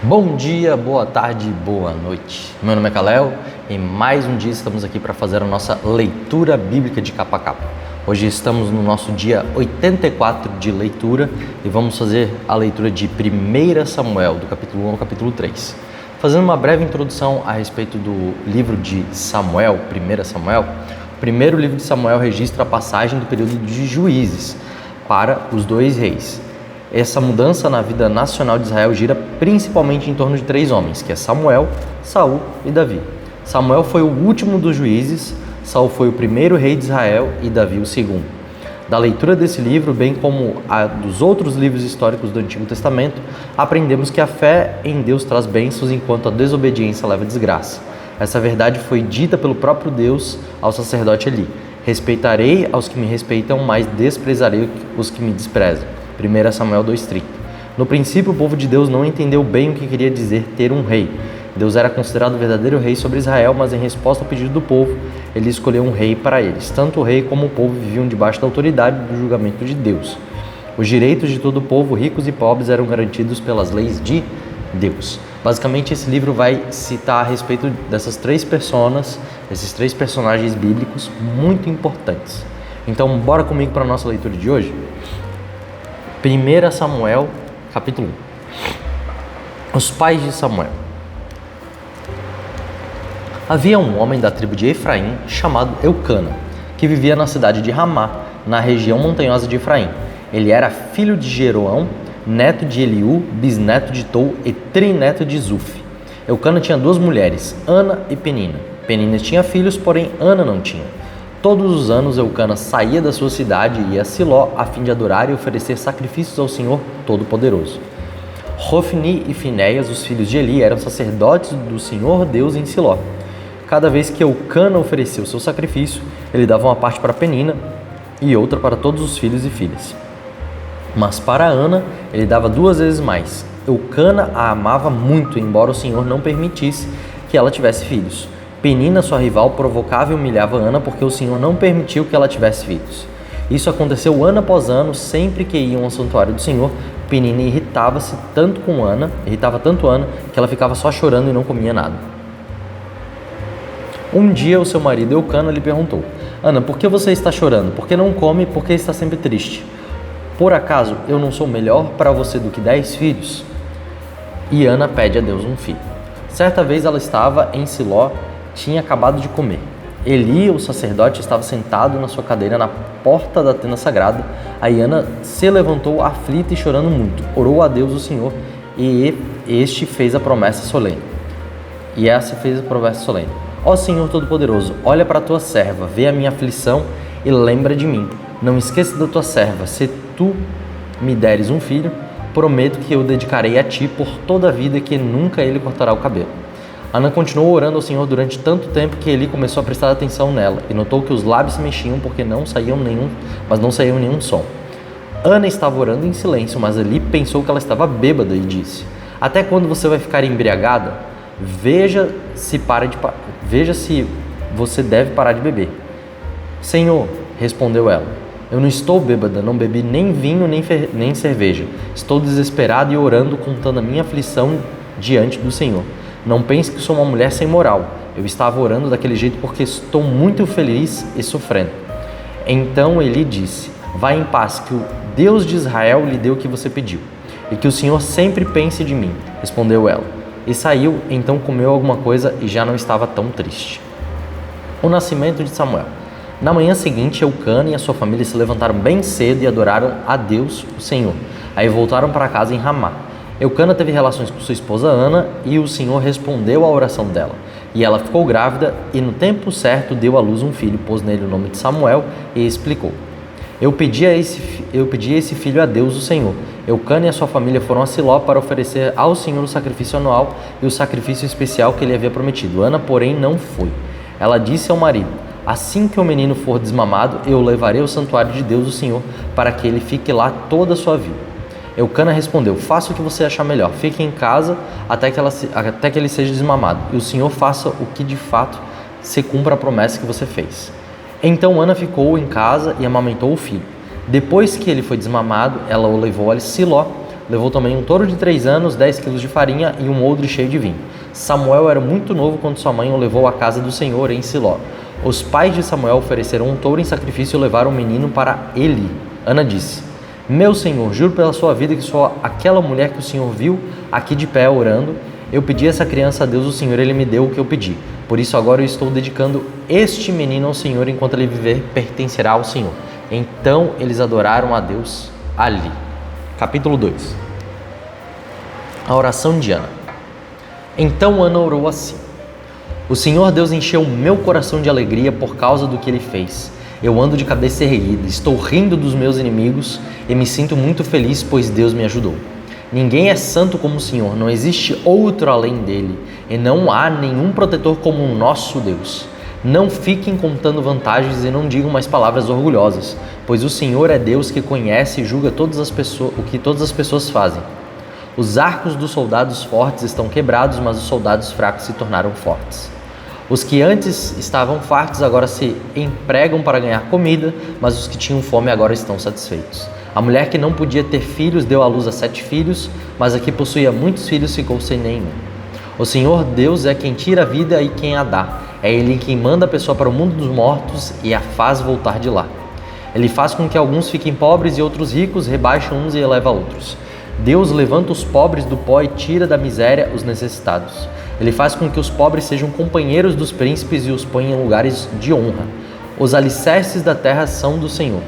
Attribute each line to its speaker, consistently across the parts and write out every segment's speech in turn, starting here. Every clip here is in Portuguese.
Speaker 1: Bom dia, boa tarde, boa noite. Meu nome é Kalel e mais um dia estamos aqui para fazer a nossa leitura bíblica de capa a capa. Hoje estamos no nosso dia 84 de leitura e vamos fazer a leitura de 1 Samuel, do capítulo 1 ao capítulo 3. Fazendo uma breve introdução a respeito do livro de Samuel, 1 Samuel, o primeiro livro de Samuel registra a passagem do período de juízes para os dois reis. Essa mudança na vida nacional de Israel gira principalmente em torno de três homens, que é Samuel, Saul e Davi. Samuel foi o último dos juízes, Saul foi o primeiro rei de Israel e Davi o segundo. Da leitura desse livro, bem como a dos outros livros históricos do Antigo Testamento, aprendemos que a fé em Deus traz bênçãos enquanto a desobediência leva desgraça. Essa verdade foi dita pelo próprio Deus ao sacerdote Eli: respeitarei aos que me respeitam, mas desprezarei os que me desprezam. 1 Samuel 2,30. No princípio, o povo de Deus não entendeu bem o que queria dizer ter um rei. Deus era considerado o verdadeiro rei sobre Israel, mas em resposta ao pedido do povo, ele escolheu um rei para eles. Tanto o rei como o povo viviam debaixo da autoridade do julgamento de Deus. Os direitos de todo o povo, ricos e pobres, eram garantidos pelas leis de Deus. Basicamente, esse livro vai citar a respeito dessas três personas, esses três personagens bíblicos muito importantes. Então, bora comigo para a nossa leitura de hoje? 1 Samuel, capítulo 1. Os pais de Samuel. Havia um homem da tribo de Efraim chamado Eucana, que vivia na cidade de Ramá, na região montanhosa de Efraim. Ele era filho de Jeroão, neto de Eliú, bisneto de Tou e trineto de Zuf. Eucana tinha duas mulheres, Ana e Penina. Penina tinha filhos, porém Ana não tinha. Todos os anos Eucana saía da sua cidade e ia a Siló a fim de adorar e oferecer sacrifícios ao Senhor Todo-Poderoso. Hofni e Finéias, os filhos de Eli, eram sacerdotes do Senhor Deus em Siló. Cada vez que Eucana oferecia o seu sacrifício, ele dava uma parte para Penina e outra para todos os filhos e filhas. Mas para Ana, ele dava 2 vezes mais. Eucana a amava muito, embora o Senhor não permitisse que ela tivesse filhos. Penina, sua rival, provocava e humilhava Ana porque o Senhor não permitiu que ela tivesse filhos. Isso aconteceu ano após ano, sempre que iam ao santuário do Senhor. Penina irritava tanto Ana, que ela ficava só chorando e não comia nada. Um dia o seu marido Eucana lhe perguntou: Ana, por que você está chorando? Por que não come? Por que está sempre triste? Por acaso eu não sou melhor para você do que 10 filhos? E Ana pede a Deus um filho. Certa vez ela estava em Siló, tinha acabado de comer. Eli, o sacerdote, estava sentado na sua cadeira na porta da tenda sagrada. Aí Ana se levantou aflita e chorando muito. Orou a Deus o Senhor e este fez a promessa solene. Ó Senhor Todo-Poderoso, olha para a tua serva, vê a minha aflição e lembra de mim. Não esqueça da tua serva. Se tu me deres um filho, prometo que eu dedicarei a ti por toda a vida e que nunca ele cortará o cabelo. Ana continuou orando ao Senhor durante tanto tempo que Eli começou a prestar atenção nela e notou que os lábios se mexiam porque não saía nenhum som. Ana estava orando em silêncio, mas Eli pensou que ela estava bêbada e disse: Até quando você vai ficar embriagada? Veja se você deve parar de beber. Senhor, respondeu ela, eu não estou bêbada, não bebi nem vinho nem cerveja. Estou desesperada e orando, contando a minha aflição diante do Senhor. Não pense que sou uma mulher sem moral. Eu estava orando daquele jeito porque estou muito feliz e sofrendo. Então Eli disse: Vá em paz, que o Deus de Israel lhe deu o que você pediu. E que o Senhor sempre pense de mim, respondeu ela. E saiu, então comeu alguma coisa e já não estava tão triste. O nascimento de Samuel. Na manhã seguinte, Eucana e a sua família se levantaram bem cedo e adoraram a Deus, o Senhor. Aí voltaram para casa em Ramá. Eucana teve relações com sua esposa Ana e o Senhor respondeu à oração dela. E ela ficou grávida e no tempo certo deu à luz um filho, pôs nele o nome de Samuel e explicou: Eu pedi esse filho a Deus, o Senhor. Eucana e a sua família foram a Siló para oferecer ao Senhor o sacrifício anual e o sacrifício especial que ele havia prometido. Ana, porém, não foi. Ela disse ao marido: Assim que o menino for desmamado, eu o levarei ao santuário de Deus, o Senhor, para que ele fique lá toda a sua vida. Eucana respondeu: Faça o que você achar melhor. Fique em casa até que ele seja desmamado. E o Senhor faça o que de fato se cumpra a promessa que você fez. Então Ana ficou em casa e amamentou o filho. Depois que ele foi desmamado, ela o levou a Siló, Levou também um touro de 3 anos, 10 quilos de farinha e um odre cheio de vinho. Samuel era muito novo quando sua mãe o levou à casa do Senhor em Siló. Os pais de Samuel ofereceram um touro em sacrifício e levaram o menino para Eli. Ana disse: meu senhor, juro pela sua vida que sou aquela mulher que o senhor viu aqui de pé orando. Eu pedi essa criança a Deus, o Senhor, ele me deu o que eu pedi. Por isso agora eu estou dedicando este menino ao Senhor, enquanto ele viver, pertencerá ao Senhor. Então eles adoraram a Deus ali. Capítulo 2. A oração de Ana. Então Ana orou assim: o Senhor Deus encheu meu coração de alegria por causa do que ele fez. Eu ando de cabeça erguida, estou rindo dos meus inimigos e me sinto muito feliz, pois Deus me ajudou. Ninguém é santo como o Senhor, não existe outro além dele, e não há nenhum protetor como o nosso Deus. Não fiquem contando vantagens e não digam mais palavras orgulhosas, pois o Senhor é Deus que conhece e julga o que todas as pessoas fazem. Os arcos dos soldados fortes estão quebrados, mas os soldados fracos se tornaram fortes. Os que antes estavam fartos agora se empregam para ganhar comida, mas os que tinham fome agora estão satisfeitos. A mulher que não podia ter filhos deu à luz a 7 filhos, mas a que possuía muitos filhos ficou sem nenhum. O Senhor Deus é quem tira a vida e quem a dá. É Ele quem manda a pessoa para o mundo dos mortos e a faz voltar de lá. Ele faz com que alguns fiquem pobres e outros ricos, rebaixa uns e eleva outros. Deus levanta os pobres do pó e tira da miséria os necessitados. Ele faz com que os pobres sejam companheiros dos príncipes e os põe em lugares de honra. Os alicerces da terra são do Senhor.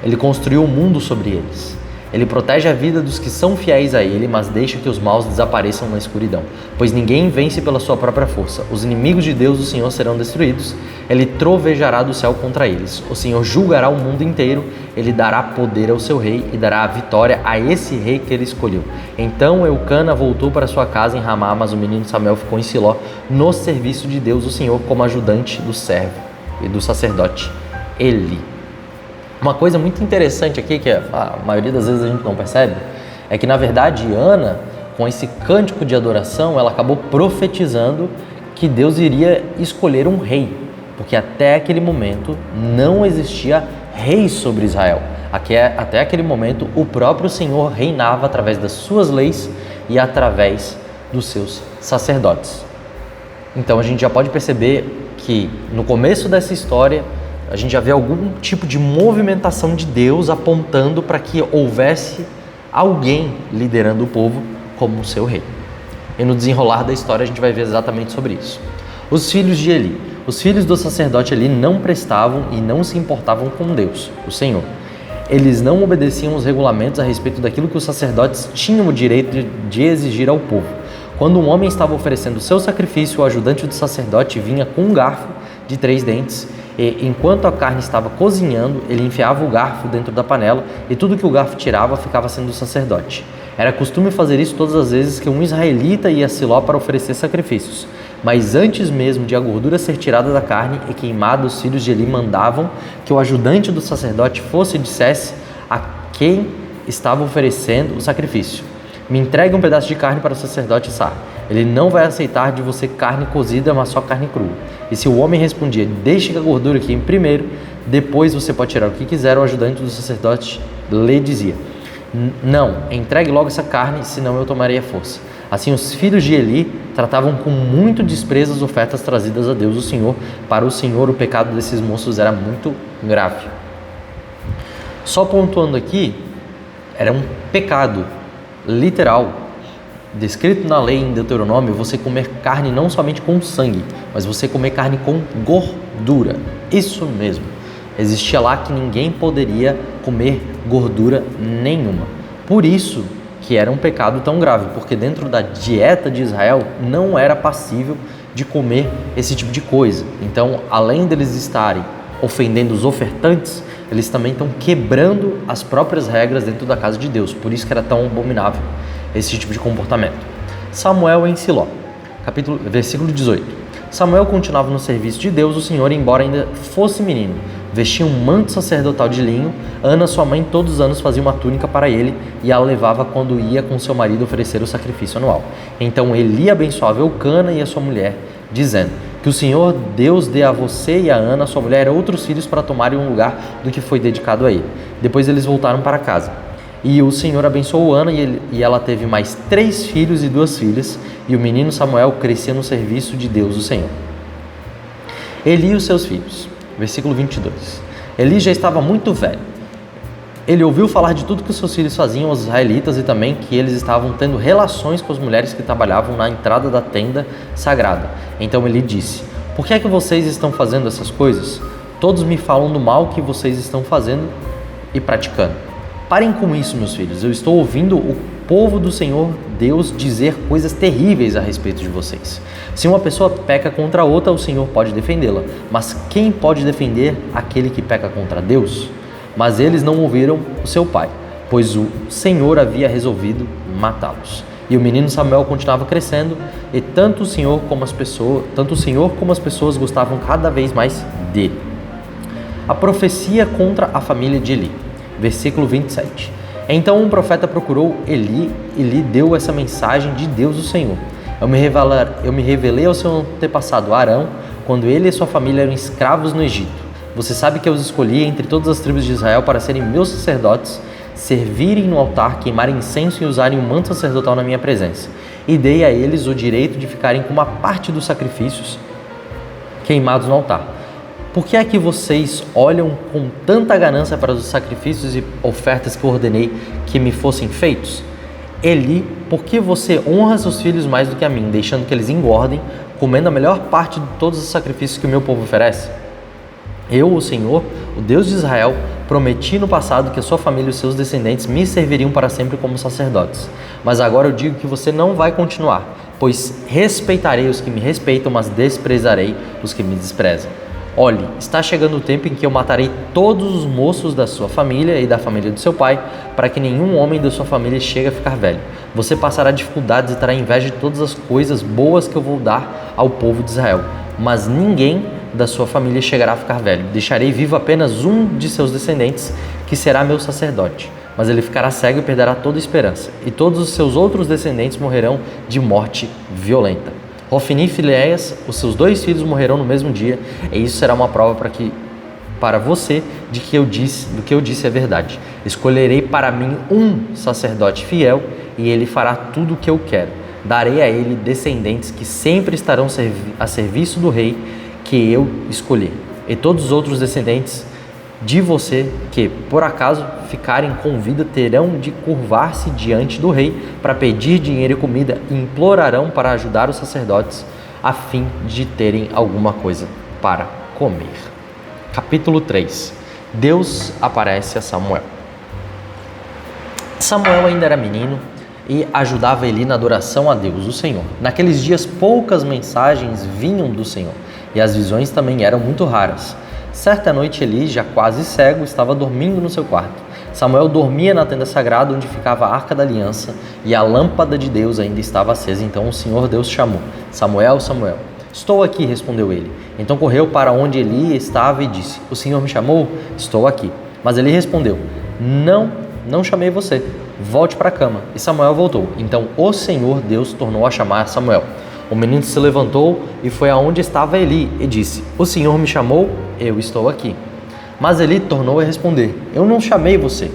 Speaker 1: Ele construiu o mundo sobre eles. Ele protege a vida dos que são fiéis a Ele, mas deixa que os maus desapareçam na escuridão. Pois ninguém vence pela sua própria força. Os inimigos de Deus, o Senhor, serão destruídos. Ele trovejará do céu contra eles. O Senhor julgará o mundo inteiro. Ele dará poder ao seu rei e dará a vitória a esse rei que ele escolheu. Então Eucana voltou para sua casa em Ramá, mas o menino Samuel ficou em Siló, no serviço de Deus, o Senhor, como ajudante do servo e do sacerdote Eli. Uma coisa muito interessante aqui, que a maioria das vezes a gente não percebe, é que na verdade Ana, com esse cântico de adoração, ela acabou profetizando que Deus iria escolher um rei, porque até aquele momento não existia rei sobre Israel. Até aquele momento o próprio Senhor reinava através das suas leis e através dos seus sacerdotes. Então a gente já pode perceber que no começo dessa história a gente já vê algum tipo de movimentação de Deus apontando para que houvesse alguém liderando o povo como seu rei. E no desenrolar da história a gente vai ver exatamente sobre isso. Os filhos de Eli. Os filhos do sacerdote Eli não prestavam e não se importavam com Deus, o Senhor. Eles não obedeciam os regulamentos a respeito daquilo que os sacerdotes tinham o direito de exigir ao povo. Quando um homem estava oferecendo seu sacrifício, o ajudante do sacerdote vinha com um garfo de 3 dentes e, enquanto a carne estava cozinhando, ele enfiava o garfo dentro da panela e tudo que o garfo tirava ficava sendo do sacerdote. Era costume fazer isso todas as vezes que um israelita ia a Siló para oferecer sacrifícios. Mas antes mesmo de a gordura ser tirada da carne e queimada, os filhos de Eli mandavam que o ajudante do sacerdote fosse e dissesse a quem estava oferecendo o sacrifício: me entregue um pedaço de carne para o sacerdote assar. Ele não vai aceitar de você carne cozida, mas só carne crua. E se o homem respondia: deixe que a gordura queime primeiro, depois você pode tirar o que quiser, o ajudante do sacerdote lhe dizia: não, entregue logo essa carne, senão eu tomarei a força. Assim os filhos de Eli tratavam com muito desprezo as ofertas trazidas a Deus, o Senhor. Para o Senhor o pecado desses moços era muito grave. Só pontuando aqui, era um pecado literal, descrito na lei em Deuteronômio, você comer carne não somente com sangue, mas você comer carne com gordura. Isso mesmo. Existia lá que ninguém poderia comer gordura nenhuma. Por isso que era um pecado tão grave, porque dentro da dieta de Israel não era passível de comer esse tipo de coisa. Então, além deles estarem ofendendo os ofertantes, eles também estão quebrando as próprias regras dentro da casa de Deus. Por isso que era tão abominável esse tipo de comportamento. Samuel em Siló, versículo 18. Samuel continuava no serviço de Deus, o Senhor, embora ainda fosse menino. Vestia um manto sacerdotal de linho. Ana, sua mãe, todos os anos fazia uma túnica para ele e a levava quando ia com seu marido oferecer o sacrifício anual. Então Eli abençoava Eucana e a sua mulher, dizendo: que o Senhor Deus dê a você e a Ana, sua mulher, outros filhos para tomarem um lugar do que foi dedicado a ele. Depois eles voltaram para casa. E o Senhor abençoou Ana e ela teve mais 3 filhos e 2 filhas, e o menino Samuel crescia no serviço de Deus, o Senhor. Eli e os seus filhos. Versículo 22. Eli já estava muito velho. Ele ouviu falar de tudo que os seus filhos faziam aos israelitas e também que eles estavam tendo relações com as mulheres que trabalhavam na entrada da tenda sagrada. Então Eli disse: por que é que vocês estão fazendo essas coisas? Todos me falam do mal que vocês estão fazendo e praticando. Parem com isso, meus filhos. Eu estou ouvindo o povo do Senhor Deus dizer coisas terríveis a respeito de vocês. Se uma pessoa peca contra outra, o Senhor pode defendê-la. Mas quem pode defender aquele que peca contra Deus? Mas eles não ouviram o seu pai, pois o Senhor havia resolvido matá-los. E o menino Samuel continuava crescendo, e tanto o Senhor como as pessoas gostavam cada vez mais dele. A profecia contra a família de Eli. Versículo 27. Então um profeta procurou Eli e lhe deu essa mensagem de Deus, o Senhor. Eu me revelei ao seu antepassado Arão, quando ele e sua família eram escravos no Egito. Você sabe que eu os escolhi entre todas as tribos de Israel para serem meus sacerdotes, servirem no altar, queimarem incenso e usarem o manto sacerdotal na minha presença. E dei a eles o direito de ficarem com uma parte dos sacrifícios queimados no altar. Por que é que vocês olham com tanta ganância para os sacrifícios e ofertas que eu ordenei que me fossem feitos? Eli, por que você honra seus filhos mais do que a mim, deixando que eles engordem, comendo a melhor parte de todos os sacrifícios que o meu povo oferece? Eu, o Senhor, o Deus de Israel, prometi no passado que a sua família e os seus descendentes me serviriam para sempre como sacerdotes. Mas agora eu digo que você não vai continuar, pois respeitarei os que me respeitam, mas desprezarei os que me desprezam. Olhe, está chegando o tempo em que eu matarei todos os moços da sua família e da família do seu pai, para que nenhum homem da sua família chegue a ficar velho. Você passará dificuldades e terá inveja de todas as coisas boas que eu vou dar ao povo de Israel. Mas ninguém da sua família chegará a ficar velho. Deixarei vivo apenas um de seus descendentes, que será meu sacerdote. Mas ele ficará cego e perderá toda a esperança. E todos os seus outros descendentes morrerão de morte violenta. Hofni e Finéias, os seus 2 filhos, morrerão no mesmo dia, e isso será uma prova para você do que eu disse é verdade. Escolherei para mim um sacerdote fiel, e ele fará tudo o que eu quero. Darei a ele descendentes que sempre estarão a serviço do rei que eu escolher. E todos os outros descendentes de você que, por acaso, ficarem com vida, terão de curvar-se diante do rei para pedir dinheiro e comida e implorarão para ajudar os sacerdotes a fim de terem alguma coisa para comer. Capítulo 3. Deus aparece a Samuel. Samuel ainda era menino e ajudava Eli na adoração a Deus, o Senhor. Naqueles dias poucas mensagens vinham do Senhor e as visões também eram muito raras. Certa noite Eli, já quase cego, estava dormindo no seu quarto. Samuel dormia na tenda sagrada onde ficava a Arca da Aliança e a lâmpada de Deus ainda estava acesa. Então o Senhor Deus chamou: Samuel, Samuel. Estou aqui, respondeu ele. Então correu para onde Eli estava e disse: O Senhor me chamou? Estou aqui. Mas Eli respondeu: Não chamei você. Volte para a cama. E Samuel voltou. Então o Senhor Deus tornou a chamar Samuel. O menino se levantou e foi aonde estava Eli e disse: O Senhor me chamou? Eu estou aqui. Mas Eli tornou a responder: Eu não chamei você.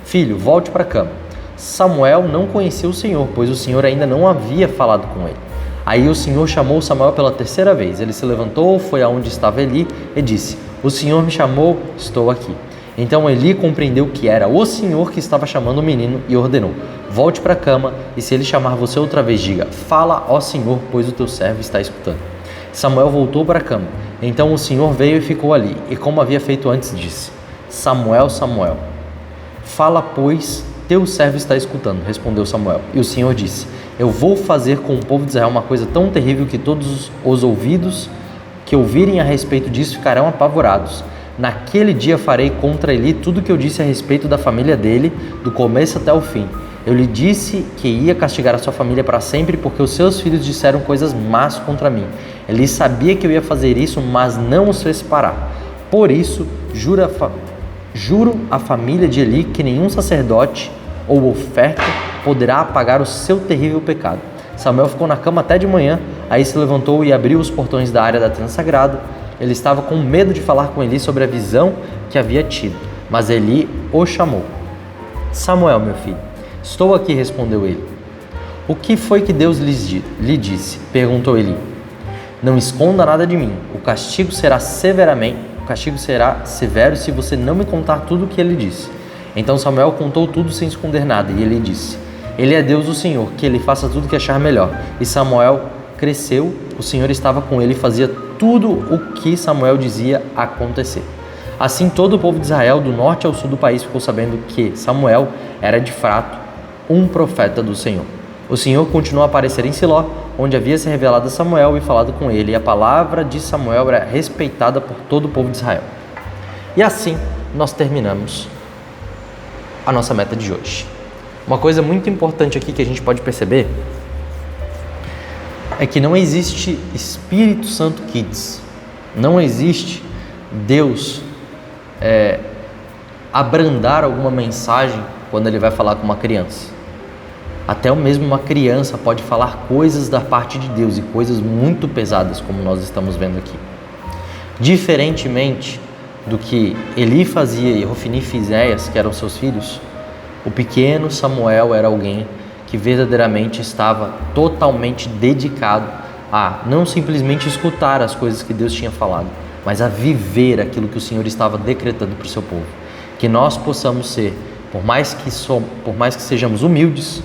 Speaker 1: Filho, volte para a cama. Samuel não conhecia o Senhor, pois o Senhor ainda não havia falado com ele. Aí o Senhor chamou Samuel pela 3ª vez. Ele se levantou, foi aonde estava Eli e disse: O Senhor me chamou? Estou aqui. Então Eli compreendeu que era o Senhor que estava chamando o menino e ordenou: Volte para a cama, e se ele chamar você outra vez, diga: Fala, ó Senhor, pois o teu servo está escutando. Samuel voltou para a cama. Então o Senhor veio e ficou ali, e como havia feito antes, disse: Samuel, Samuel. Fala, pois teu servo está escutando, respondeu Samuel. E o Senhor disse: Eu vou fazer com o povo de Israel uma coisa tão terrível que todos os ouvidos que ouvirem a respeito disso ficarão apavorados. Naquele dia farei contra Eli tudo o que eu disse a respeito da família dele, do começo até o fim. Eu lhe disse que ia castigar a sua família para sempre, porque os seus filhos disseram coisas más contra mim. Eli sabia que eu ia fazer isso, mas não os fez parar. Por isso, juro à família de Eli que nenhum sacerdote ou oferta poderá apagar o seu terrível pecado. Samuel ficou na cama até de manhã, aí se levantou e abriu os portões da área da tenda sagrada. Ele estava com medo de falar com Eli sobre a visão que havia tido, mas Eli o chamou. Samuel, meu filho. Estou aqui, respondeu ele. O que foi que Deus lhe disse? Perguntou Eli. Não esconda nada de mim. O castigo será severo se você não me contar tudo o que ele disse. Então Samuel contou tudo sem esconder nada, e ele disse: Ele é Deus, o Senhor, que ele faça tudo o que achar melhor. E Samuel cresceu, o Senhor estava com ele e fazia tudo o que Samuel dizia acontecer. Assim todo o povo de Israel, do norte ao sul do país, ficou sabendo que Samuel era de fato um profeta do Senhor. O Senhor continuou a aparecer em Siló, onde havia se revelado a Samuel e falado com ele, e a palavra de Samuel era respeitada por todo o povo de Israel. E assim nós terminamos a nossa meta de hoje. Uma coisa muito importante aqui que a gente pode perceber é que não existe Espírito Santo Kids, não existe Deus abrandar alguma mensagem quando ele vai falar com uma criança. Até mesmo uma criança pode falar coisas da parte de Deus e coisas muito pesadas, como nós estamos vendo aqui. Diferentemente do que Eli fazia e Hofni e Finéias, que eram seus filhos, o pequeno Samuel era alguém que verdadeiramente estava totalmente dedicado a não simplesmente escutar as coisas que Deus tinha falado, mas a viver aquilo que o Senhor estava decretando para o seu povo. Que nós possamos ser, por mais que sejamos humildes,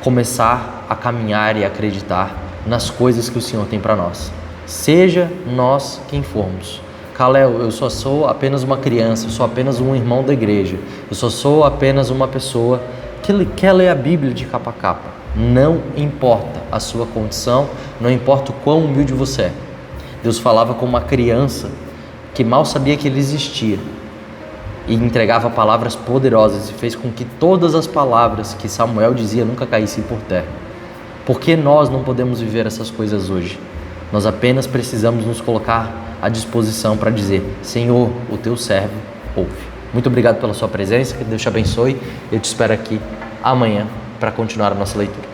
Speaker 1: começar a caminhar e acreditar nas coisas que o Senhor tem para nós. Seja nós quem formos. Kalel, eu só sou apenas uma criança, eu sou apenas um irmão da igreja, eu só sou apenas uma pessoa que quer ler a Bíblia de capa a capa. Não importa a sua condição, não importa o quão humilde você é. Deus falava com uma criança que mal sabia que ele existia e entregava palavras poderosas e fez com que todas as palavras que Samuel dizia nunca caíssem por terra. Por que nós não podemos viver essas coisas hoje? Nós apenas precisamos nos colocar à disposição para dizer: Senhor, o teu servo ouve. Muito obrigado pela sua presença, que Deus te abençoe. Eu te espero aqui amanhã para continuar a nossa leitura.